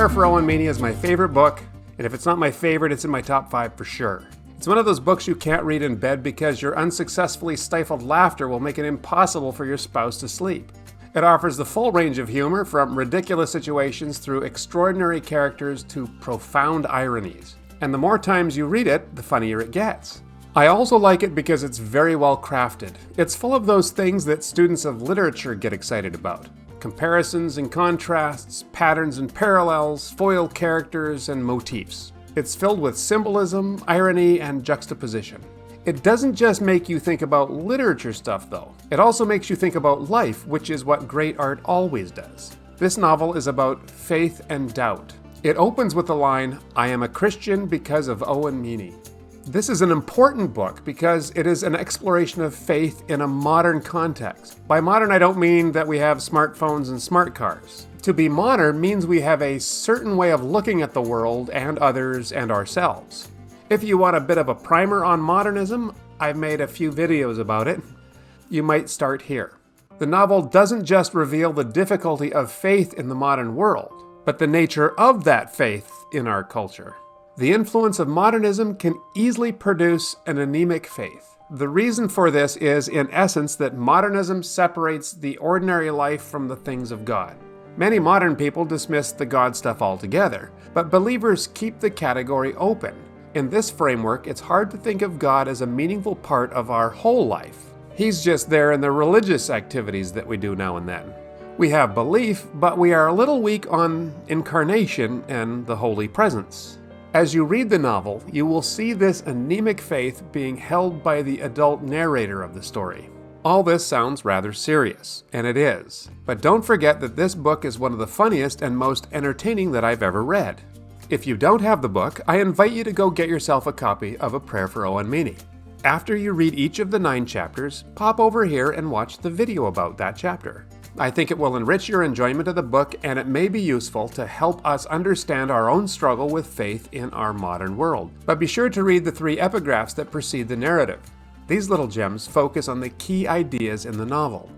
Prayer for Owen Meany is my favorite book, and if it's not my favorite, it's in my top 5 for sure. It's one of those books you can't read in bed because your unsuccessfully stifled laughter will make it impossible for your spouse to sleep. It offers the full range of humor, from ridiculous situations through extraordinary characters to profound ironies. And the more times you read it, the funnier it gets. I also like it because it's very well crafted. It's full of those things that students of literature get excited about. Comparisons and contrasts, patterns and parallels, foil characters, and motifs. It's filled with symbolism, irony, and juxtaposition. It doesn't just make you think about literature stuff, though. It also makes you think about life, which is what great art always does. This novel is about faith and doubt. It opens with the line, "I am a Christian because of Owen Meany." This is an important book because it is an exploration of faith in a modern context. By modern, I don't mean that we have smartphones and smart cars. To be modern means we have a certain way of looking at the world and others and ourselves. If you want a bit of a primer on modernism, I've made a few videos about it. You might start here. The novel doesn't just reveal the difficulty of faith in the modern world, but the nature of that faith in our culture. The influence of modernism can easily produce an anemic faith. The reason for this is, in essence, that modernism separates the ordinary life from the things of God. Many modern people dismiss the God stuff altogether, but believers keep the category open. In this framework, it's hard to think of God as a meaningful part of our whole life. He's just there in the religious activities that we do now and then. We have belief, but we are a little weak on incarnation and the holy presence. As you read the novel, you will see this anemic faith being held by the adult narrator of the story. All this sounds rather serious, and it is. But don't forget that this book is one of the funniest and most entertaining that I've ever read. If you don't have the book, I invite you to go get yourself a copy of A Prayer for Owen Meany. After you read each of the 9 chapters, pop over here and watch the video about that chapter. I think it will enrich your enjoyment of the book, and it may be useful to help us understand our own struggle with faith in our modern world. But be sure to read the 3 epigraphs that precede the narrative. These little gems focus on the key ideas in the novel.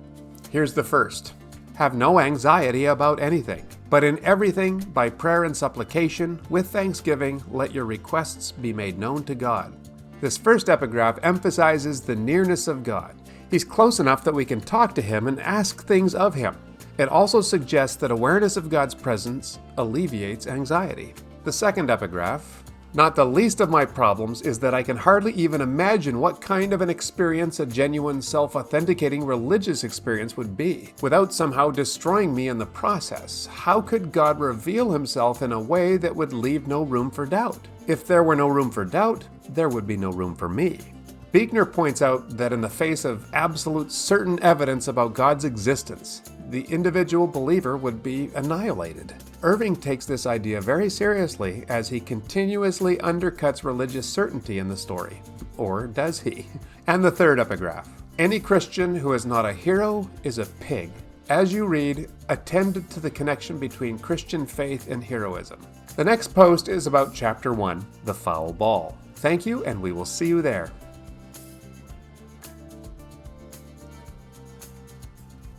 Here's the first. Have no anxiety about anything, but in everything, by prayer and supplication, with thanksgiving, let your requests be made known to God. This first epigraph emphasizes the nearness of God. He's close enough that we can talk to him and ask things of him. It also suggests that awareness of God's presence alleviates anxiety. The second epigraph, not the least of my problems is that I can hardly even imagine what kind of an experience a genuine self-authenticating religious experience would be, without somehow destroying me in the process. How could God reveal himself in a way that would leave no room for doubt? If there were no room for doubt, there would be no room for me. Buechner points out that in the face of absolute certain evidence about God's existence, the individual believer would be annihilated. Irving takes this idea very seriously as he continuously undercuts religious certainty in the story. Or does he? And the third epigraph. Any Christian who is not a hero is a pig. As you read, attend to the connection between Christian faith and heroism. The next post is about Chapter 1, The Foul Ball. Thank you, and we will see you there.